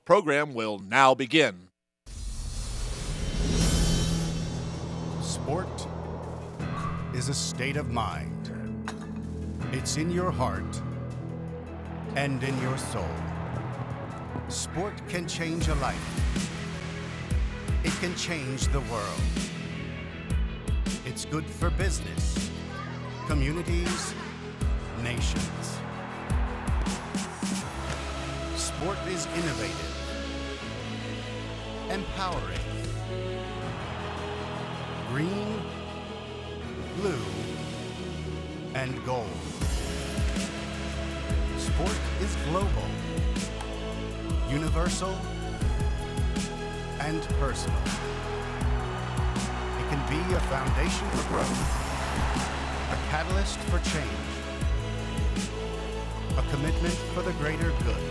Program will now begin. Sport is a state of mind. It's in your heart and in your soul. Sport can change a life. It can change the world. It's good for business, communities, nations. Sport is innovative, empowering, green, blue, and gold. Sport is global, universal, and personal. It can be a foundation for growth, a catalyst for change, a commitment for the greater good.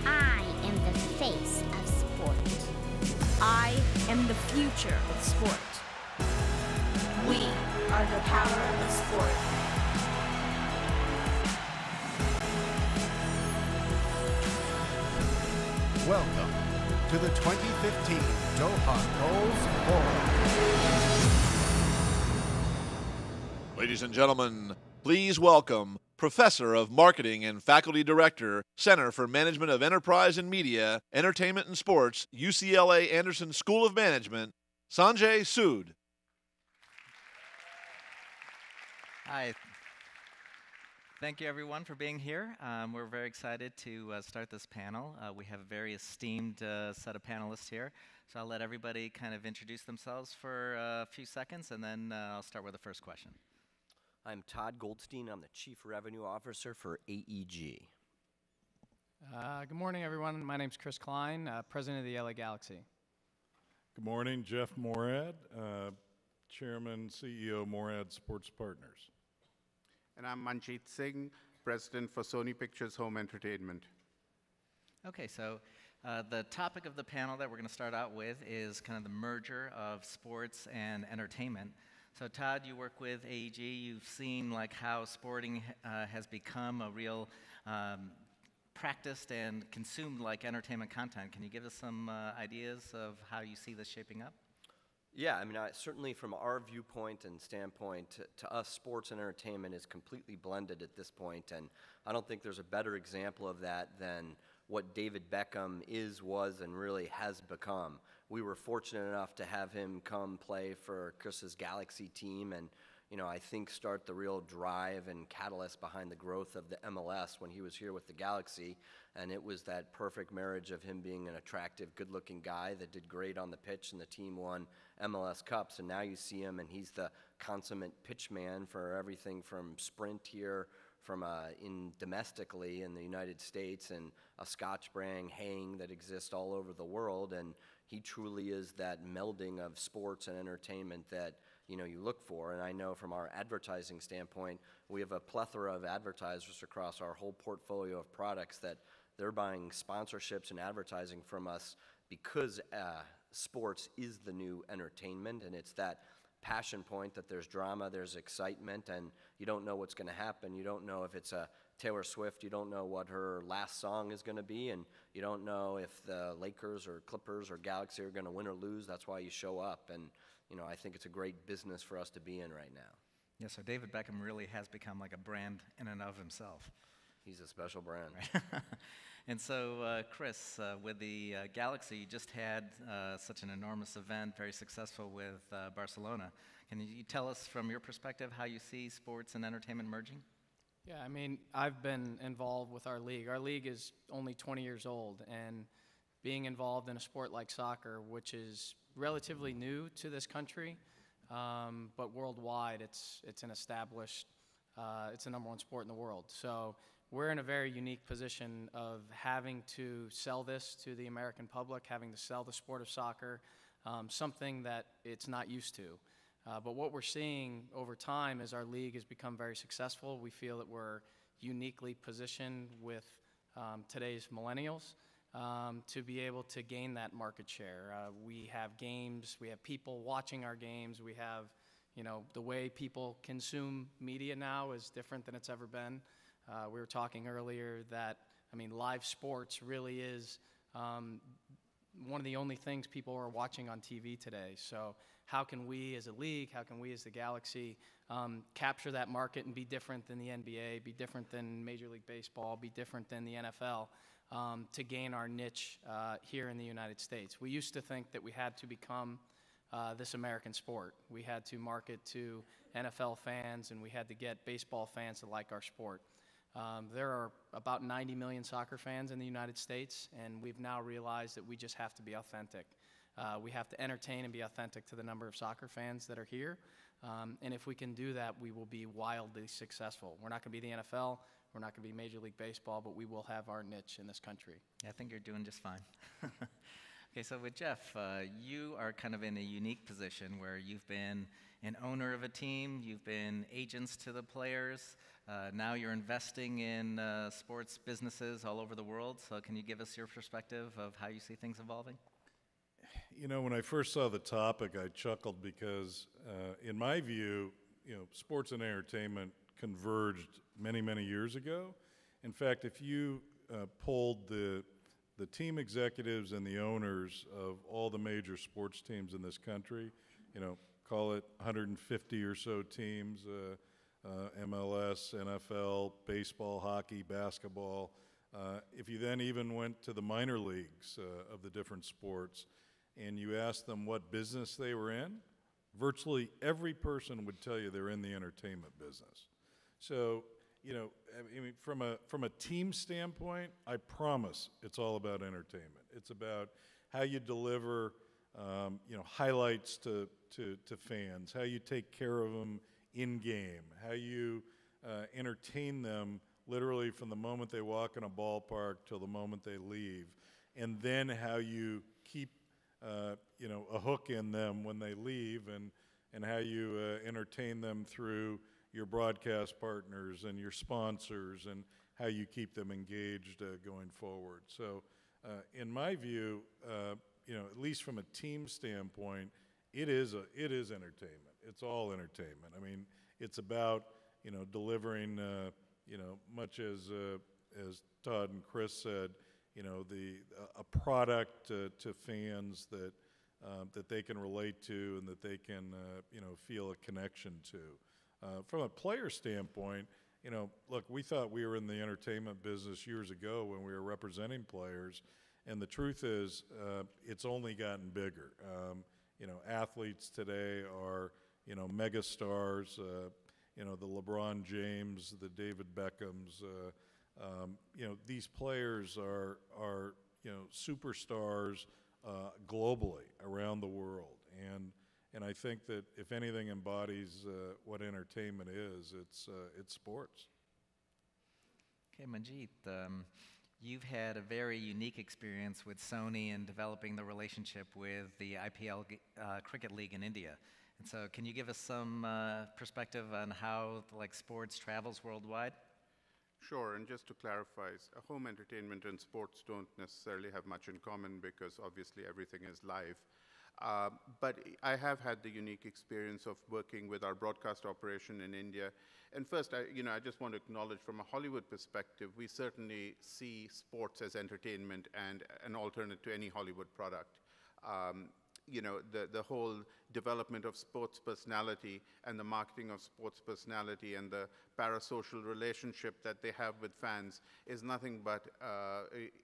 I am the face of sport. I am the future of sport. We are the power of sport. Welcome to the 2015 Doha Goals Forum. Ladies and gentlemen, please welcome Professor of Marketing and Faculty Director, Center for Management of Enterprise and Media, Entertainment and Sports, UCLA Anderson School of Management, Sanjay SOOD. Hi. Thank you, everyone, for being here. We're very excited to start this panel. We have a very esteemed set of panelists here. So I'll let everybody kind of introduce themselves for a few seconds, and then I'll start with the first question. I'm Todd GOLDSTEIN. I'm the Chief Revenue Officer for AEG. Good morning, everyone. My name's Chris Klein, President of the LA Galaxy. Good morning, Jeff Moorad, Chairman, CEO, Moorad Sports Partners. And I'm Manjeet Singh, President for Sony Pictures Home Entertainment. Okay, so the topic of the panel that we're going to start out with is kind of the merger of sports and entertainment. So Todd, you work with AEG. You've seen like how sporting has become a real practiced and consumed like entertainment content. Can you give us some ideas of how you see this shaping up? Yeah, I mean, certainly from our viewpoint and standpoint, to us, sports and entertainment is completely blended at this point, and I don't think there's a better example of that than what David Beckham is, was, and really has become. We were fortunate enough to have him come play for Chris's Galaxy team and, you know, I think start the real drive and catalyst behind the growth of the MLS when he was here with the Galaxy. And it was that perfect marriage of him being an attractive, good-looking guy that did great on the pitch, and the team won MLS Cups. And now you see him, and he's the consummate pitch man for everything from Sprint here, from domestically in the United States, and a Scotch brand Hang that exists all over the world. And he truly is that melding of sports and entertainment that you look for. And I know from our advertising standpoint, we have a plethora of advertisers across our whole portfolio of products that they're buying sponsorships and advertising from us because sports is the new entertainment, and it's that passion point that there's drama, there's excitement, and you don't know what's going to happen. You don't know if it's a Taylor Swift, you don't know what her last song is going to be, and you don't know if the Lakers or Clippers or Galaxy are going to win or lose. That's why you show up, and I think it's a great business for us to be in right now. Yeah, so David Beckham really has become like a brand in and of himself. He's a special brand. Right. And so, Chris, with the Galaxy, you just had such an enormous event, very successful with Barcelona. Can you tell us from your perspective how you see sports and entertainment merging? Yeah, I mean, I've been involved with our league. Our league is only 20 years old, and being involved in a sport like soccer, which is relatively new to this country, but worldwide, it's an established, it's the #1 sport in the world. So we're in a very unique position of having to sell this to the American public, having to sell the sport of soccer, something that it's not used to. But what we're seeing over time is our league has become very successful. We feel that we're uniquely positioned with today's millennials to be able to gain that market share. We have games, we have people watching our games, we have, the way people consume media now is different than it's ever been. We were talking earlier that I mean, live sports really is one of the only things people are watching on TV today. So how can we as a league, how can we as the Galaxy capture that market and be different than the NBA, be different than Major League Baseball, be different than the NFL to gain our niche here in the United States? We used to think that we had to become this American sport. We had to market to NFL fans and we had to get baseball fans to like our sport. There are about 90 million soccer fans in the United States, and we've now realized that we just have to be authentic. We have to entertain and be authentic to the number of soccer fans that are here. And if we can do that, we will be wildly successful. We're not going to be the NFL, we're not going to be Major League Baseball, but we will have our niche in this country. I think you're doing just fine. Okay, so with Jeff, you are kind of in a unique position where you've been an owner of a team, you've been agents to the players, now you're investing in sports businesses all over the world. So can you give us your perspective of how you see things evolving? You know, when I first saw the topic, I chuckled because, in my view, you know, sports and entertainment converged many, many years ago. In fact, if you polled the team executives and the owners of all the major sports teams in this country, you know, call it 150 or so teams, MLS, NFL, baseball, hockey, basketball. If you then even went to the minor leagues of the different sports and you asked them what business they were in, virtually every person would tell you they're in the entertainment business. So, you know, I mean, from a team standpoint, I promise it's all about entertainment. It's about how you deliver, you know, highlights to fans, how you take care of them in game, how you entertain them literally from the moment they walk in a ballpark till the moment they leave, and then how you keep you know, a hook in them when they leave, and how you entertain them through your broadcast partners and your sponsors, and how you keep them engaged going forward. So in my view, you know, at least from a team standpoint, it is entertainment. It's all entertainment. I mean, it's about, you know, delivering, you know, much as Todd and Chris said, you know, a product to fans that they can relate to and that they can, you know, feel a connection to. From a player standpoint, you know, look, we thought we were in the entertainment business years ago when we were representing players, and the truth is, it's only gotten bigger. You know, athletes today are, you know, mega stars, you know, the LeBron James, the David Beckhams, you know, these players are, you know, superstars globally around the world. And I think that if anything embodies what entertainment is, it's sports. Okay, Manjeet, you've had a very unique experience with Sony in developing the relationship with the IPL Cricket League in India. And so can you give us some perspective on how like sports travels worldwide? Sure, and just to clarify, home entertainment and sports don't necessarily have much in common because obviously everything is live. But I have had the unique experience of working with our broadcast operation in India. And first, I just want to acknowledge from a Hollywood perspective, we certainly see sports as entertainment and an alternate to any Hollywood product. You know, the whole development of sports personality and the marketing of sports personality and the parasocial relationship that they have with fans is nothing but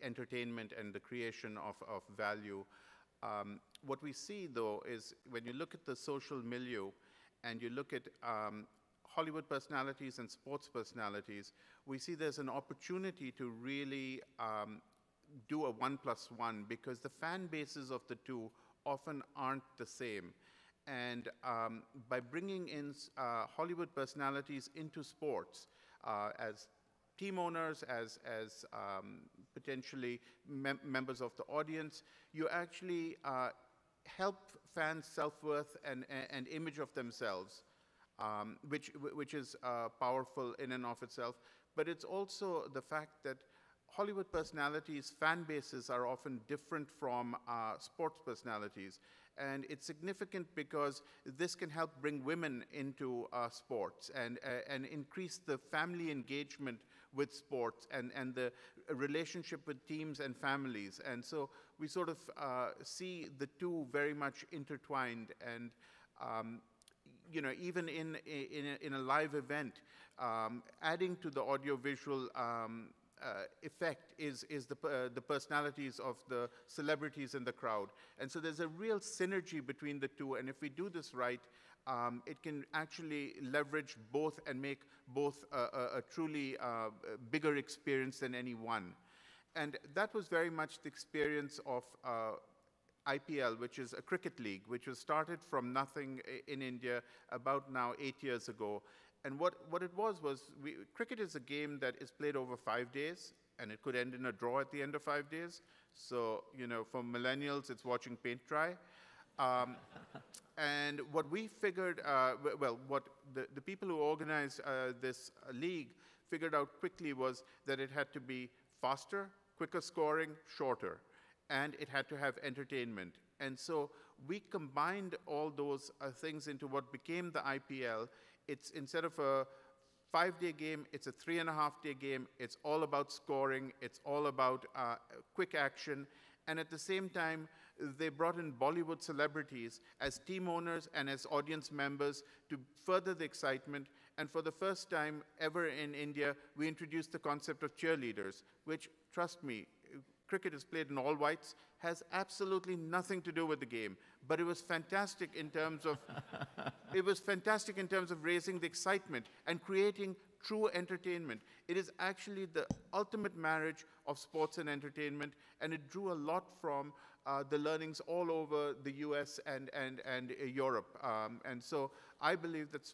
entertainment and the creation of value. What we see, though, is when you look at the social milieu and you look at Hollywood personalities and sports personalities, we see there's an opportunity to really do a 1+1 because the fan bases of the two often aren't the same. And by bringing in Hollywood personalities into sports as team owners, as potentially members of the audience, you actually help fans' self-worth and image of themselves, which is powerful in and of itself. But it's also the fact that Hollywood personalities' fan bases are often different from sports personalities. And it's significant because this can help bring women into sports and increase the family engagement with sports and the relationship with teams and families. And so we sort of see the two very much intertwined. And you know, even in a live event, adding to the audiovisual effect is the personalities of the celebrities in the crowd. And so there's a real synergy between the two, and if we do this right, it can actually leverage both and make both a truly bigger experience than any one. And that was very much the experience of IPL, which is a cricket league, which was started from nothing in India about now 8 years ago. And what it was cricket is a game that is played over 5 days, and it could end in a draw at the end of 5 days. So, you know, for millennials, it's watching paint dry. And what we figured, well, what the people who organized this league figured out quickly was that it had to be faster, quicker scoring, shorter, and it had to have entertainment. And so we combined all those things into what became the IPL. It's, instead of a 5-day game, it's a 3.5-day game. It's all about scoring. It's all about quick action. And at the same time, they brought in Bollywood celebrities as team owners and as audience members to further the excitement. And for the first time ever in India, we introduced the concept of cheerleaders, which, trust me, cricket is played in all whites, has absolutely nothing to do with the game. But it was fantastic in terms of raising the excitement and creating true entertainment. It is actually the ultimate marriage of sports and entertainment, and it drew a lot from the learnings all over the US and Europe. And so I believe that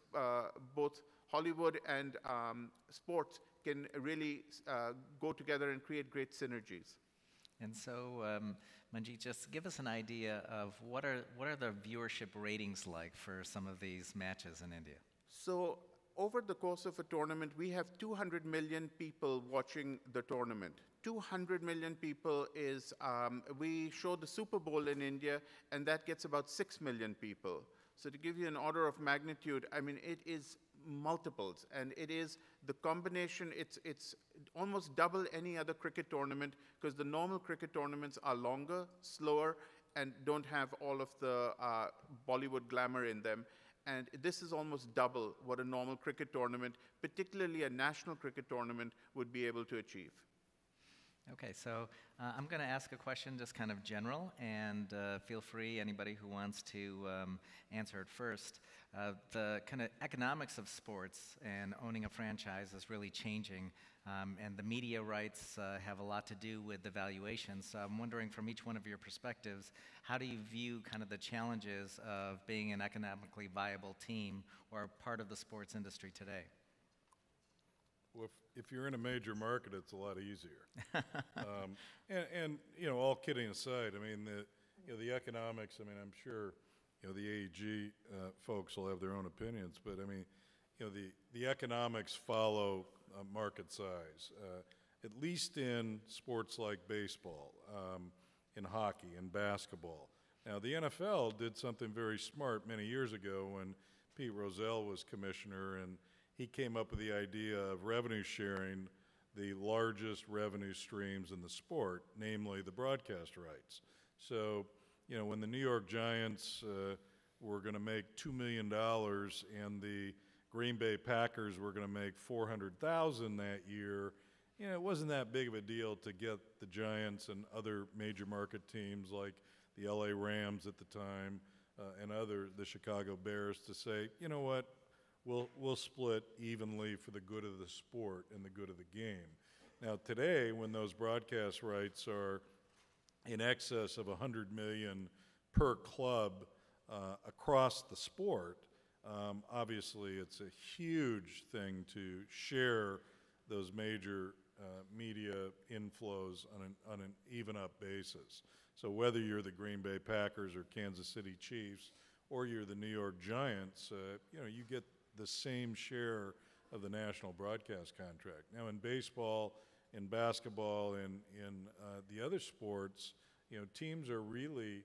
both Hollywood and sports can really go together and create great synergies. And so, Manjeet, just give us an idea of what are the viewership ratings like for some of these matches in India? So over the course of a tournament, we have 200 million people watching the tournament. 200 million people is, we show the Super Bowl in India, and that gets about 6 million people. So to give you an order of magnitude, I mean, it is multiples, and it is the combination, it's almost double any other cricket tournament, because the normal cricket tournaments are longer, slower, and don't have all of the Bollywood glamour in them. And this is almost double what a normal cricket tournament, particularly a national cricket tournament, would be able to achieve. Okay, so I'm going to ask a question just kind of general, and feel free, anybody who wants to answer it first. The kind of economics of sports and owning a franchise is really changing, and the media rights have a lot to do with the valuation. So I'm wondering, from each one of your perspectives, how do you view kind of the challenges of being an economically viable team or part of the sports industry today? Well, if you're in a major market, it's a lot easier. And you know, all kidding aside, I mean, the economics, I mean, I'm sure, you know, the AEG folks will have their own opinions, but I mean, you know, the economics follow market size, at least in sports like baseball, in hockey, and basketball. Now, the NFL did something very smart many years ago when Pete Rozelle was commissioner, and he came up with the idea of revenue sharing the largest revenue streams in the sport, namely the broadcast rights. So, you know, when the New York Giants were going to make $2 million and the Green Bay Packers were going to make $400,000 that year, you know, it wasn't that big of a deal to get the Giants and other major market teams like the LA Rams at the time and the Chicago Bears to say, you know what, we'll split evenly for the good of the sport and the good of the game. Now today, when those broadcast rights are in excess of $100 million per club across the sport, obviously it's a huge thing to share those major media inflows on an even up basis. So whether you're the Green Bay Packers or Kansas City Chiefs, or you're the New York Giants, you know, you get the same share of the national broadcast contract. Now in baseball, in basketball, in the other sports, you know, teams are really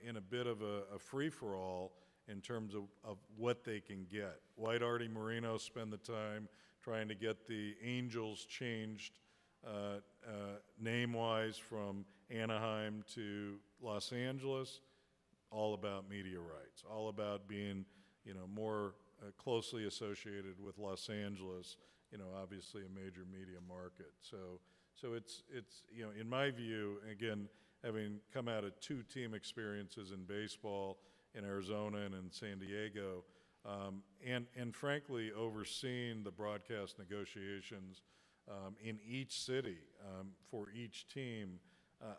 in a bit of a free-for-all in terms of what they can get. White Artie Moreno spend the time trying to get the Angels changed name-wise from Anaheim to Los Angeles, all about media rights, all about being, more closely associated with Los Angeles, obviously a major media market. So it's in my view, again, having come out of 2 team experiences in baseball in Arizona and in San Diego, and frankly overseeing the broadcast negotiations in each city for each team,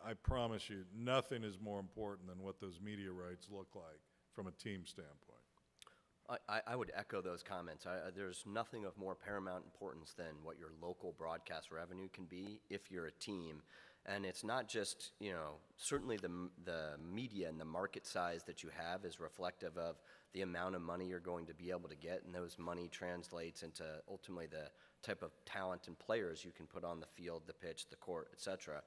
I promise you, nothing is more important than what those media rights look like from a team standpoint. I would echo those comments. There's nothing of more paramount importance than what your local broadcast revenue can be if you're a team. And it's not just, certainly the media and the market size that you have is reflective of the amount of money you're going to be able to get, and those money translates into ultimately the type of talent and players you can put on the field, the pitch, the court, etc.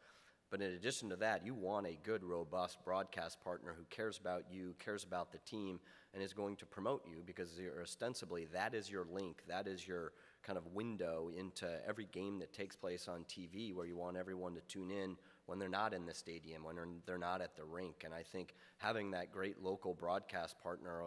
But in addition to that, you want a good, robust broadcast partner who cares about you, cares about the team, and is going to promote you, because ostensibly that is your link, that is your kind of window into every game that takes place on TV, where you want everyone to tune in when they're not in the stadium, when they're not at the rink. And I think having that great local broadcast partner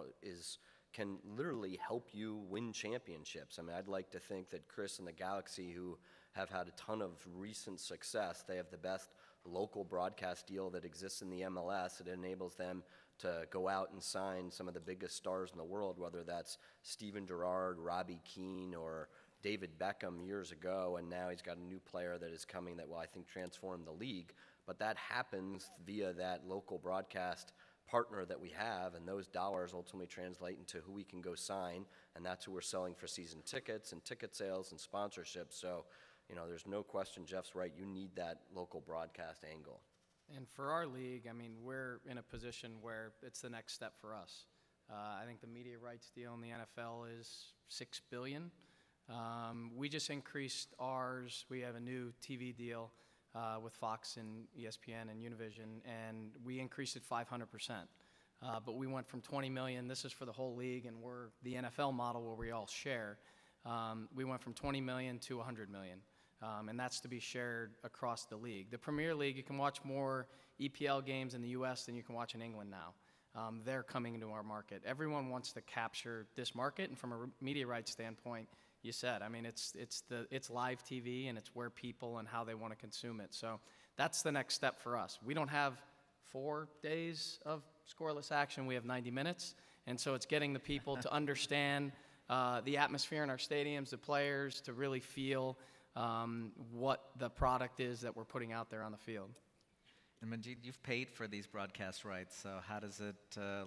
can literally help you win championships. I mean, I'd like to think that Chris and the Galaxy, who have had a ton of recent success, they have the best local broadcast deal that exists in the MLS. It enables them to go out and sign some of the biggest stars in the world, whether that's Steven Gerrard, Robbie Keane, or David Beckham years ago, and now he's got a new player that is coming that will, I think, transform the league. But that happens via that local broadcast partner that we have, and those dollars ultimately translate into who we can go sign, and that's who we're selling for season tickets and ticket sales and sponsorships. So, there's no question, Jeff's right, you need that local broadcast angle. And for our league, I mean, we're in a position where it's the next step for us. I think the media rights deal in the NFL is $6 billion. We just increased ours. We have a new TV deal with Fox and ESPN and Univision, and we increased it 500%. But we went from 20 million, this is for the whole league, and we're the NFL model where we all share. We went from 20 million to 100 million. And that's to be shared across the league. The Premier League, you can watch more EPL games in the U.S. than you can watch in England now. They're coming into our market. Everyone wants to capture this market, and from a media rights standpoint, you said, I mean, it's live TV, and it's where people and how they want to consume it. So that's the next step for us. We don't have 4 days of scoreless action. We have 90 minutes, and so it's getting the people to understand the atmosphere in our stadiums, the players, to really feel what the product is that we're putting out there on the field. And Manjeet, you've paid for these broadcast rights, so how does it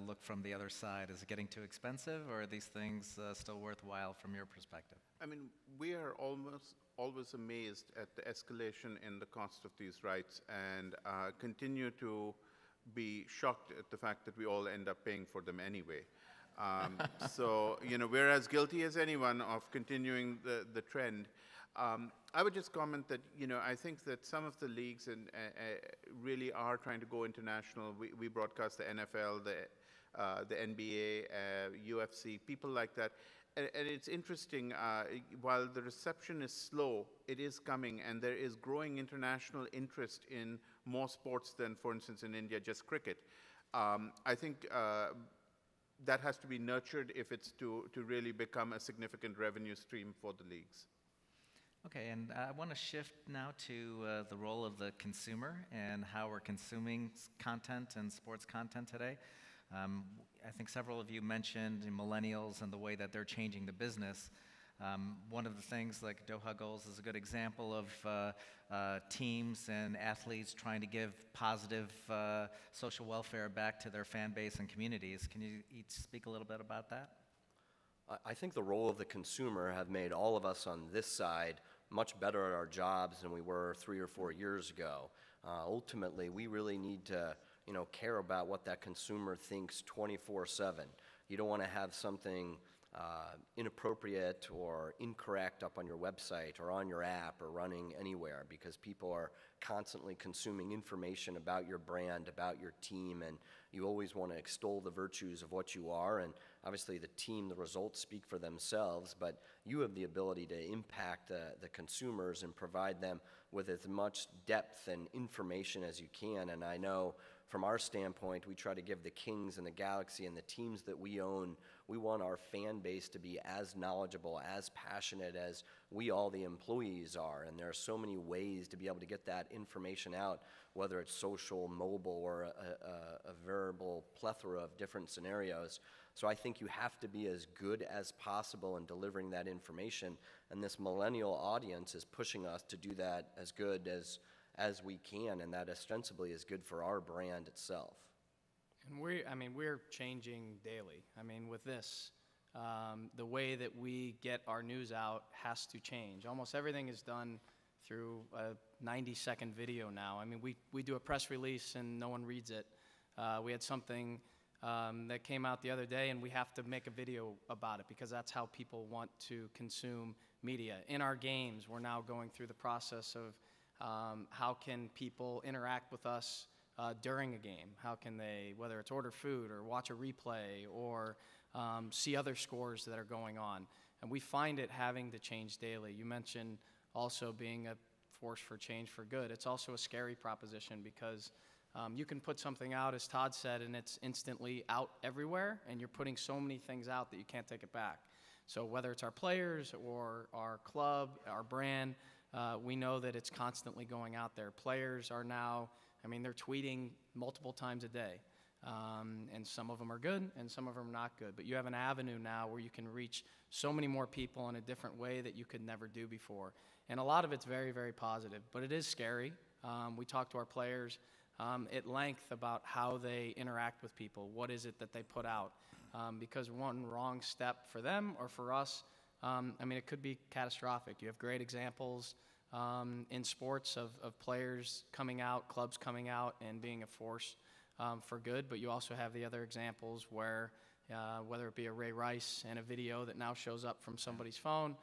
look from the other side? Is it getting too expensive, or are these things still worthwhile from your perspective? I mean, we are always amazed at the escalation in the cost of these rights, and continue to be shocked at the fact that we all end up paying for them anyway. So, we're as guilty as anyone of continuing the trend. I would just comment that, I think that some of the leagues really are trying to go international. We broadcast the NFL, the NBA, UFC, people like that. And it's interesting, while the reception is slow, it is coming, and there is growing international interest in more sports than, for instance, in India, just cricket. I think that has to be nurtured if it's to really become a significant revenue stream for the leagues. Okay, and I want to shift now to the role of the consumer and how we're consuming content and sports content today. I think several of you mentioned millennials and the way that they're changing the business. One of the things like Doha Goals is a good example of teams and athletes trying to give positive social welfare back to their fan base and communities. Can you each speak a little bit about that? I think the role of the consumer have made all of us on this side much better at our jobs than we were 3 or 4 years ago. Ultimately, we really need to, care about what that consumer thinks 24/7. You don't want to have something inappropriate or incorrect up on your website or on your app or running anywhere, because people are constantly consuming information about your brand, about your team, and you always want to extol the virtues of what you are. And obviously the team, the results speak for themselves, but you have the ability to impact the consumers and provide them with as much depth and information as you can. And I know from our standpoint, we try to give the Kings and the Galaxy and the teams that we own, we want our fan base to be as knowledgeable, as passionate as we all the employees are. And there are so many ways to be able to get that information out, whether it's social, mobile, or a variable plethora of different scenarios. So I think you have to be as good as possible in delivering that information. And this millennial audience is pushing us to do that as good as we can, and that ostensibly is good for our brand itself. And we're changing daily. I mean, with this, the way that we get our news out has to change. Almost everything is done through a 90-second video now. I mean, we do a press release and no one reads it. We had something that came out the other day, and we have to make a video about it because that's how people want to consume media. In our games, we're now going through the process of how can people interact with us during a game? How can they, whether it's order food or watch a replay or see other scores that are going on? And we find it having to change daily. You mentioned also being a force for change for good. It's also a scary proposition because you can put something out, as Todd said, and it's instantly out everywhere, and you're putting so many things out that you can't take it back. So whether it's our players or our club, our brand, we know that it's constantly going out there. Players are now, I mean, they're tweeting multiple times a day. And some of them are good and some of them are not good. But you have an avenue now where you can reach so many more people in a different way that you could never do before. And a lot of it's very, very positive. But it is scary. We talk to our players at length about how they interact with people. What is it that they put out? Because one wrong step for them or for us, I mean, it could be catastrophic. You have great examples in sports of players coming out, clubs coming out, and being a force for good. But you also have the other examples where, whether it be a Ray Rice and a video that now shows up from somebody's phone,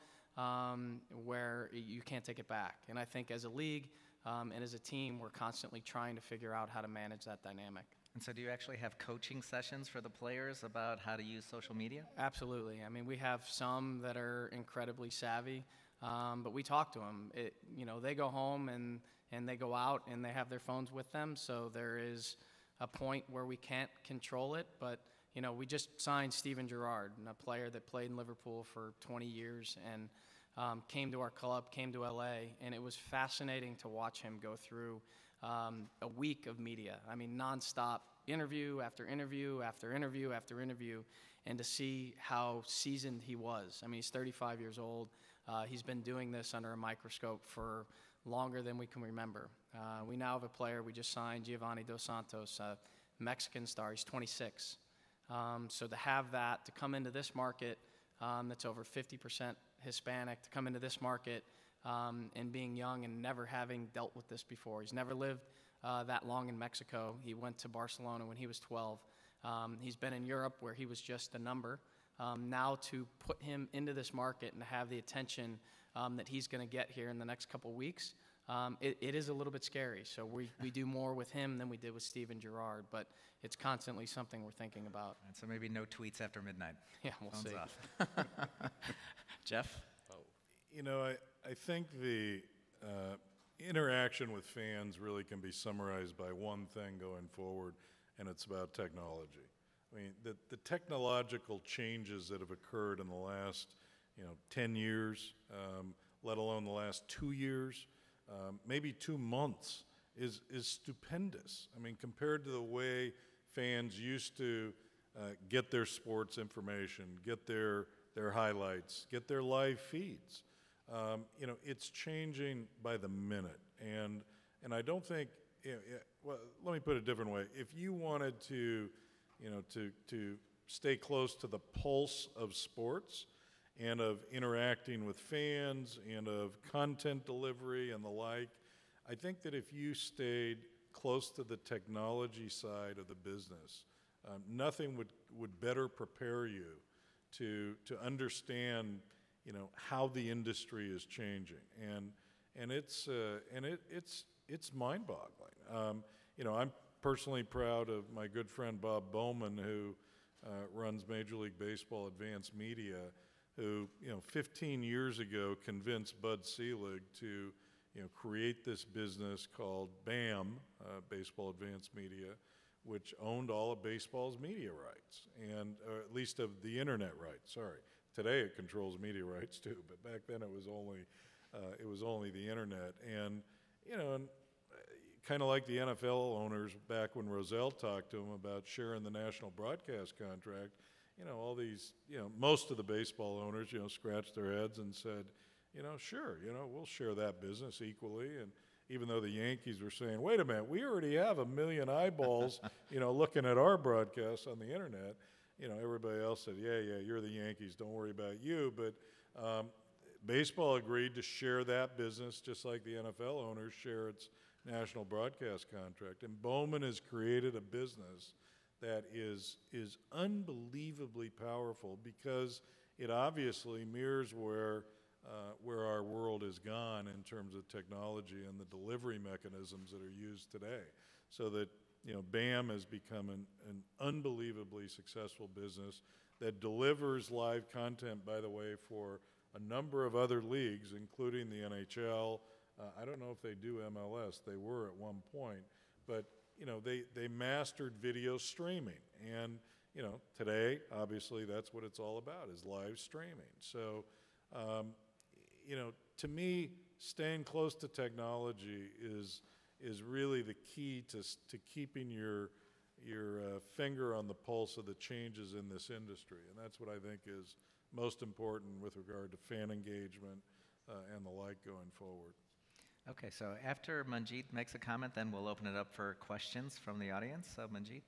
where you can't take it back. And I think as a league and as a team, we're constantly trying to figure out how to manage that dynamic. And so do you actually have coaching sessions for the players about how to use social media? Absolutely. I mean, we have some that are incredibly savvy, but we talk to them. You know, they go home and they go out and they have their phones with them, so there is a point where we can't control it. But, you know, we just signed Steven Gerrard, a player that played in Liverpool for 20 years and came to our club, came to LA, and it was fascinating to watch him go through a week of media. I mean, nonstop, interview after interview after interview after interview, and to see how seasoned he was. I mean, he's 35 years old. He's been doing this under a microscope for longer than we can remember. We now have a player we just signed, Giovanni Dos Santos, a Mexican star. He's 26. So to have that, to come into this market that's over 50% Hispanic, to come into this market and being young and never having dealt with this before. He's never lived that long in Mexico. He went to Barcelona when he was 12. He's been in Europe where he was just a number. Now to put him into this market and to have the attention that he's going to get here in the next couple weeks, it is a little bit scary. So we do more with him than we did with Steven Gerrard, but it's constantly something we're thinking about. And so maybe no tweets after midnight. Yeah, we'll Phones see. Off. Jeff? You know, I think the interaction with fans really can be summarized by one thing going forward, and it's about technology. I mean, the technological changes that have occurred in the last, 10 years, let alone the last 2 years, maybe 2 months, is stupendous. I mean, compared to the way fans used to get their sports information, get their highlights, get their live feeds. It's changing by the minute, and I don't think. Well, let me put it a different way. If you wanted to stay close to the pulse of sports and of interacting with fans and of content delivery and the like, I think that if you stayed close to the technology side of the business, nothing would better prepare you to understand, how the industry is changing, and it's it's mind-boggling. You know, I'm personally proud of my good friend Bob Bowman, who runs Major League Baseball Advanced Media, who, you know, 15 years ago convinced Bud Selig to, you know, create this business called BAM, Baseball Advanced Media, which owned all of baseball's media rights, and at least of the internet rights. Sorry, today it controls media rights too, but back then it was only the internet. And you know, and kind of like the NFL owners back when Rozelle talked to them about sharing the national broadcast contract. You know, all these, you know, most of the baseball owners, you know, scratched their heads and said, you know, sure, you know, we'll share that business equally. And even though the Yankees were saying, wait a minute, we already have 1 million eyeballs, you know, looking at our broadcasts on the internet, you know, everybody else said, yeah, you're the Yankees, don't worry about you. But baseball agreed to share that business just like the NFL owners share its national broadcast contract. And Bowman has created a business that is unbelievably powerful because it obviously mirrors where our world has gone in terms of technology and the delivery mechanisms that are used today. So that, you know, BAM has become an unbelievably successful business that delivers live content, by the way, for a number of other leagues, including the NHL. I don't know if they do MLS. They were at one point. But, you know, they mastered video streaming. And, you know, today, obviously, that's what it's all about, is live streaming. So, you know, to me, staying close to technology is really the key to keeping your finger on the pulse of the changes in this industry. And that's what I think is most important with regard to fan engagement and the like going forward. Okay, so after Manjeet makes a comment, then we'll open it up for questions from the audience. So Manjeet.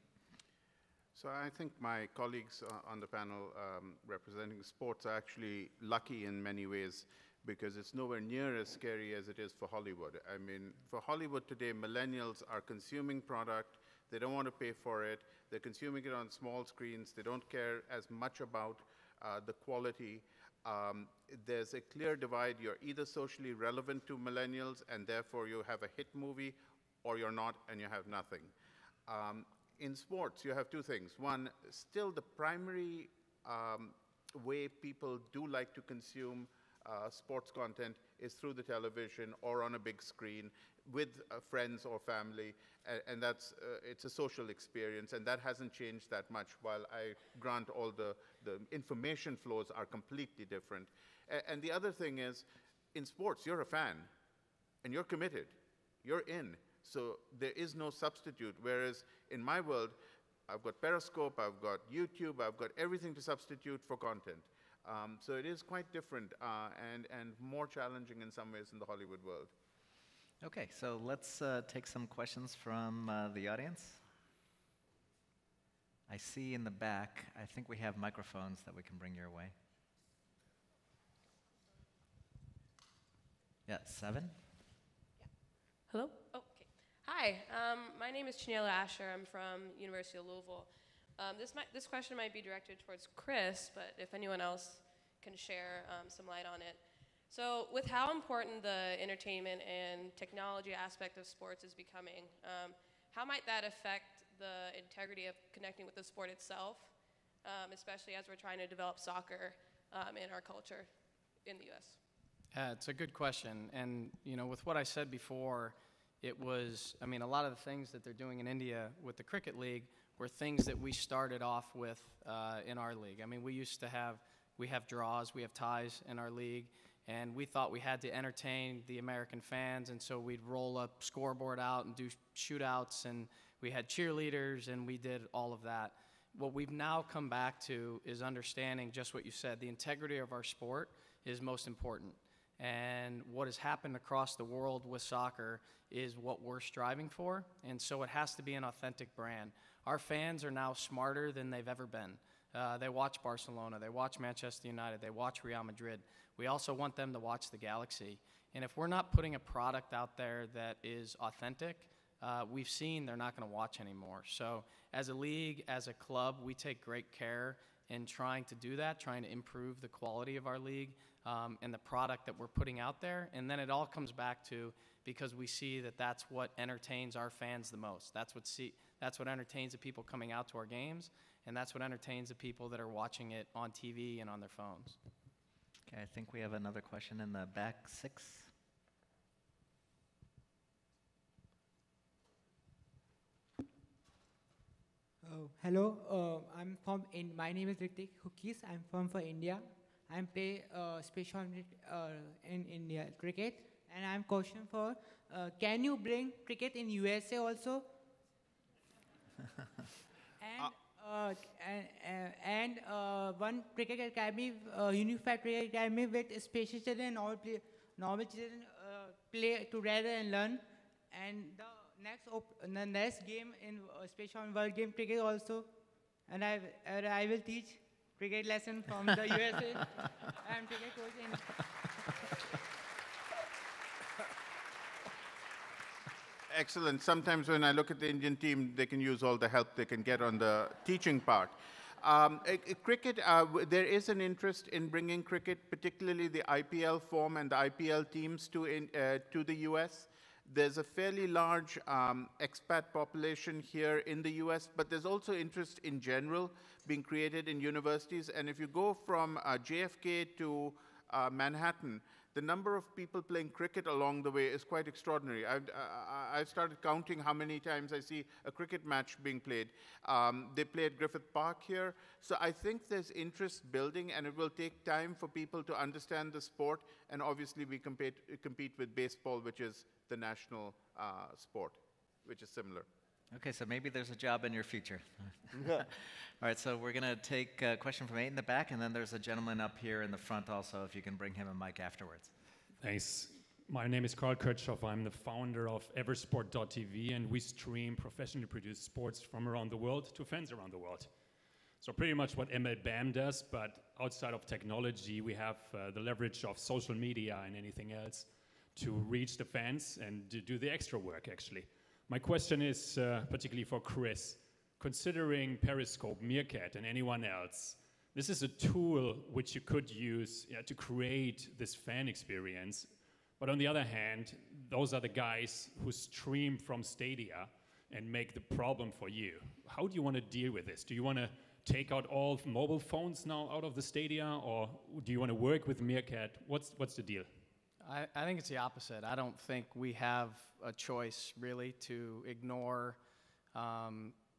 So I think my colleagues on the panel representing sports are actually lucky in many ways because it's nowhere near as scary as it is for Hollywood. I mean, for Hollywood today, millennials are consuming product. They don't want to pay for it. They're consuming it on small screens. They don't care as much about the quality. There's a clear divide. You're either socially relevant to millennials and therefore you have a hit movie, or you're not and you have nothing. In sports, you have two things. One, still the primary way people do like to consume sports content is through the television or on a big screen with friends or family, and that's it's a social experience, and that hasn't changed that much, while I grant all the information flows are completely different. And the other thing is, in sports, you're a fan, and you're committed. You're in. So there is no substitute, whereas in my world, I've got Periscope, I've got YouTube, I've got everything to substitute for content. So it is quite different and more challenging in some ways in the Hollywood world. Okay, so let's take some questions from the audience. I see in the back, I think we have microphones that we can bring your way. Yeah, 7? Yeah. Hello? Oh, okay. Hi, my name is Chanela Asher. I'm from University of Louisville. This question might be directed towards Chris, but if anyone else can share some light on it. So with how important the entertainment and technology aspect of sports is becoming, how might that affect the integrity of connecting with the sport itself, especially as we're trying to develop soccer in our culture in the U.S.? It's a good question. And, you know, with what I said before, it was, I mean, a lot of the things that they're doing in India with the Cricket League were things that we started off with in our league. I mean, we have draws, we have ties in our league, and we thought we had to entertain the American fans, and so we'd roll a scoreboard out and do shootouts, and we had cheerleaders, and we did all of that. What we've now come back to is understanding just what you said. The integrity of our sport is most important. And what has happened across the world with soccer is what we're striving for, and so it has to be an authentic brand. Our fans are now smarter than they've ever been. They watch Barcelona, they watch Manchester United, they watch Real Madrid. We also want them to watch the Galaxy. And if we're not putting a product out there that is authentic, we've seen they're not going to watch anymore. So as a league, as a club, we take great care in trying to do that, trying to improve the quality of our league and the product that we're putting out there. And then it all comes back to, because we see that that's what entertains our fans the most. That's what entertains the people coming out to our games, and that's what entertains the people that are watching it on TV and on their phones. Okay, I think we have another question in the back 6. Hello, my name is Ritik Hookies. I'm from India. I'm play special in India cricket, and I'm question for, can you bring cricket in USA also? And one cricket academy, unified cricket academy with special children and all normal children play together and learn. And the next game in special world game cricket also, and I will teach cricket lesson from the USA. I'm cricket coach in. Excellent. Sometimes when I look at the Indian team, they can use all the help they can get on the teaching part. Cricket, there is an interest in bringing cricket, particularly the IPL form and the IPL teams to the US. There's a fairly large expat population here in the US, but there's also interest in general being created in universities. And if you go from JFK to Manhattan, the number of people playing cricket along the way is quite extraordinary. I've started counting how many times I see a cricket match being played. They play at Griffith Park here. So I think there's interest building, and it will take time for people to understand the sport. And obviously we compete with baseball, which is the national sport, which is similar. Okay, so maybe there's a job in your future. All right, so we're going to take a question from 8 in the back, and then there's a gentleman up here in the front also, if you can bring him a mic afterwards. Thanks. My name is Karl Kirchhoff. I'm the founder of Eversport.tv, and we stream professionally produced sports from around the world to fans around the world. So pretty much what MLBAM does, but outside of technology, we have the leverage of social media and anything else to reach the fans and to do the extra work, actually. My question is particularly for Chris. Considering Periscope, Meerkat, and anyone else, this is a tool which you could use to create this fan experience. But on the other hand, those are the guys who stream from Stadia and make the problem for you. How do you want to deal with this? Do you want to take out all mobile phones now out of the Stadia, or do you want to work with Meerkat? What's the deal? I think it's the opposite. I don't think we have a choice, really, to ignore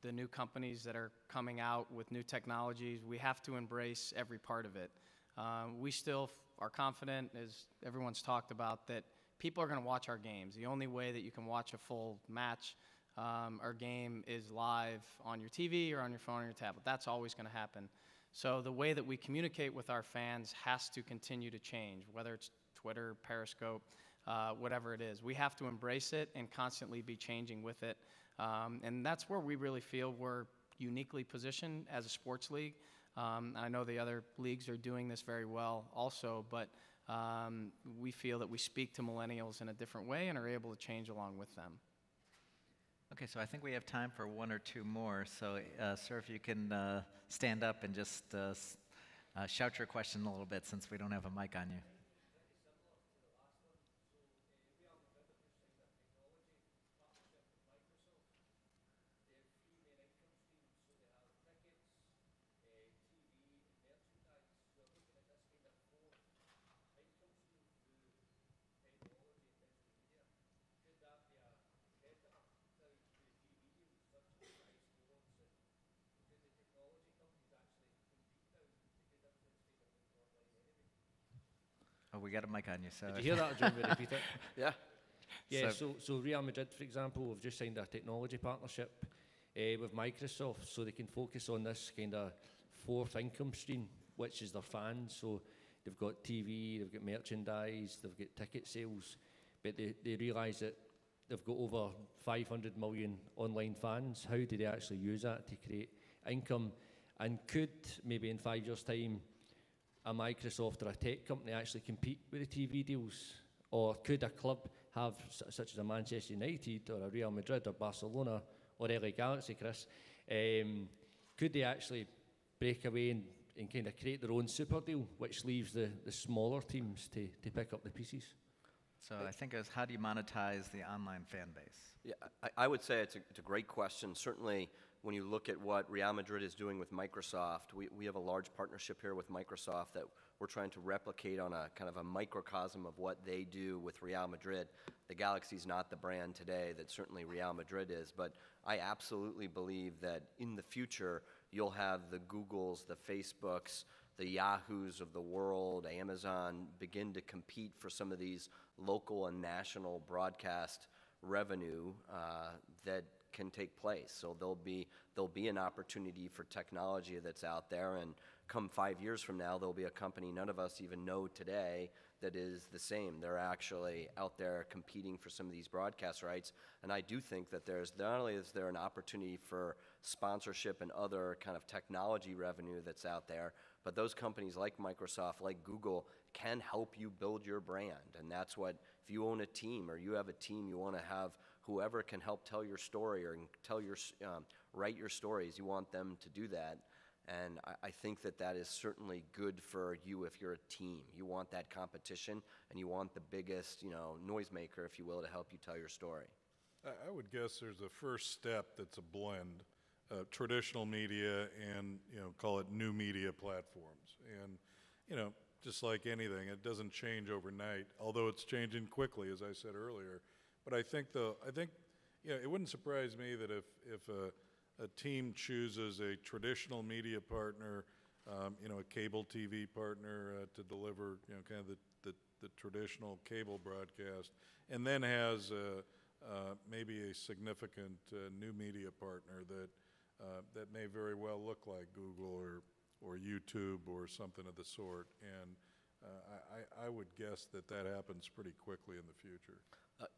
the new companies that are coming out with new technologies. We have to embrace every part of it. We still are confident, as everyone's talked about, that people are going to watch our games. The only way that you can watch a full match or game is live on your TV or on your phone or your tablet. That's always going to happen. So the way that we communicate with our fans has to continue to change, whether it's Twitter, Periscope, whatever it is. We have to embrace it and constantly be changing with it. And that's where we really feel we're uniquely positioned as a sports league. I know the other leagues are doing this very well also, but we feel that we speak to millennials in a different way and are able to change along with them. Okay, so I think we have time for 1 or 2 more. So, sir, if you can stand up and just shout your question a little bit, since we don't have a mic on you. Oh, we got a mic on you, so. Did you hear that, or do you want me to repeat it? Yeah. Yeah, so Real Madrid, for example, have just signed a technology partnership with Microsoft, so they can focus on this kind of 4th income stream, which is their fans. So they've got TV, they've got merchandise, they've got ticket sales, but they realise that they've got over 500 million online fans. How do they actually use that to create income? And could, maybe in 5 years' time, a Microsoft or a tech company actually compete with the TV deals? Or could a club have, such as a Manchester United or a Real Madrid or Barcelona or LA Galaxy, Chris, could they actually break away and and kind of create their own super deal, which leaves the smaller teams to pick up the pieces. So I think it was, how do you monetize the online fan base? Yeah, I would say it's a great question. Certainly, when you look at what Real Madrid is doing with Microsoft, we have a large partnership here with Microsoft that we're trying to replicate on a kind of a microcosm of what they do with Real Madrid. The Galaxy's not the brand today that certainly Real Madrid is, but I absolutely believe that in the future, you'll have the Googles, the Facebooks, the Yahoos of the world, Amazon, begin to compete for some of these local and national broadcast revenue that can take place. So there'll be an opportunity for technology that's out there, and come 5 years from now, there'll be a company none of us even know today that is the same. They're actually out there competing for some of these broadcast rights, and I do think that there's not only is there an opportunity for sponsorship and other kind of technology revenue that's out there, but those companies like Microsoft, like Google, can help you build your brand. And that's what, if you own a team or you have a team, you want to have whoever can help tell your story or tell your, write your stories, you want them to do that. And I think that that is certainly good for you if you're a team. You want that competition, and you want the biggest, noisemaker, if you will, to help you tell your story. I would guess there's a first step that's a blend. Traditional media and, call it new media platforms. And, just like anything, it doesn't change overnight, although it's changing quickly, as I said earlier. But I think, it wouldn't surprise me that if a team chooses a traditional media partner, a cable TV partner to deliver, kind of the traditional cable broadcast, and then has maybe a significant new media partner that may very well look like Google or YouTube or something of the sort. And I would guess that happens pretty quickly in the future.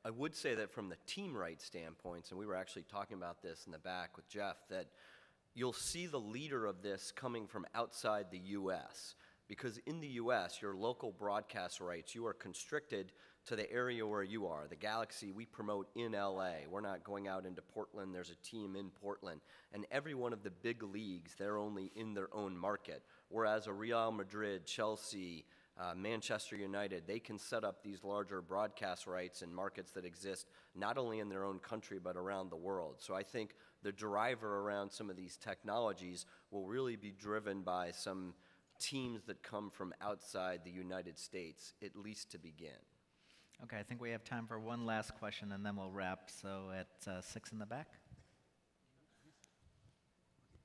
I would say that from the team rights standpoints, and we were actually talking about this in the back with Jeff, that you'll see the leader of this coming from outside the U.S. Because in the U.S., your local broadcast rights, you are constricted to the area where you are. The Galaxy, we promote in L.A. We're not going out into Portland. There's a team in Portland. And every one of the big leagues, they're only in their own market. Whereas a Real Madrid, Chelsea, Manchester United, they can set up these larger broadcast rights in markets that exist not only in their own country but around the world. So I think the driver around some of these technologies will really be driven by some teams that come from outside the United States, at least to begin. Okay, I think we have time for one last question, and then we'll wrap. So at 6 in the back.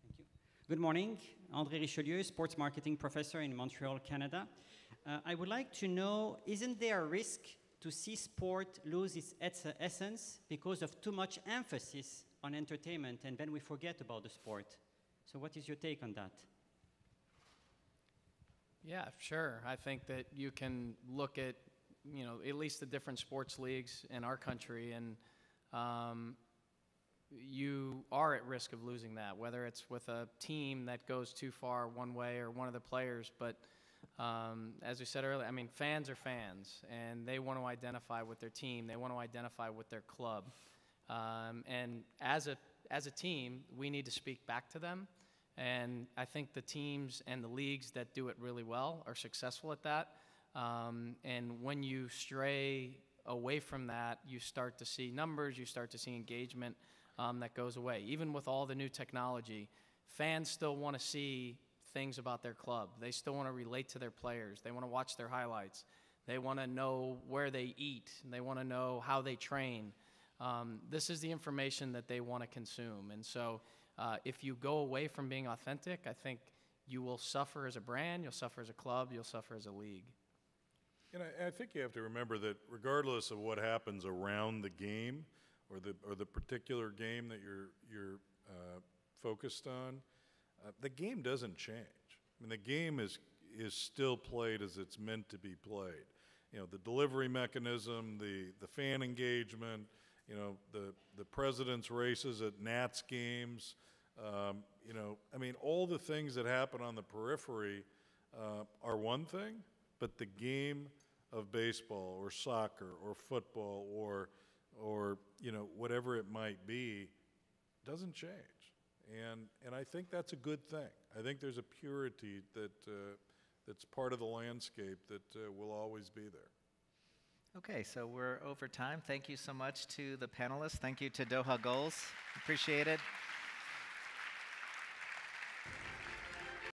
Thank you. Good morning. André Richelieu, sports marketing professor in Montreal, Canada. I would like to know, isn't there a risk to see sport lose its essence because of too much emphasis on entertainment, and then we forget about the sport? So what is your take on that? Yeah, sure. I think that you can look at, at least the different sports leagues in our country, and you are at risk of losing that, whether it's with a team that goes too far one way or one of the players. But as we said earlier, fans are fans, and they want to identify with their team. They want to identify with their club. And as a team, we need to speak back to them. And I think the teams and the leagues that do it really well are successful at that. And when you stray away from that, you start to see numbers, you start to see engagement that goes away. Even with all the new technology, fans still want to see things about their club. They still want to relate to their players. They want to watch their highlights. They want to know where they eat. They want to know how they train. This is the information that they want to consume. And so if you go away from being authentic, I think you will suffer as a brand, you'll suffer as a club, you'll suffer as a league. And I think you have to remember that regardless of what happens around the game or the particular game that you're focused on, the game doesn't change. The game is still played as it's meant to be played. The delivery mechanism, the fan engagement, the president's races at Nats games, all the things that happen on the periphery are one thing, but the game of baseball or soccer or football or whatever it might be doesn't change. And I think that's a good thing. I think there's a purity that that's part of the landscape that will always be there. Okay, so we're over time. Thank you so much to the panelists. Thank you to Doha Goals. Appreciate it.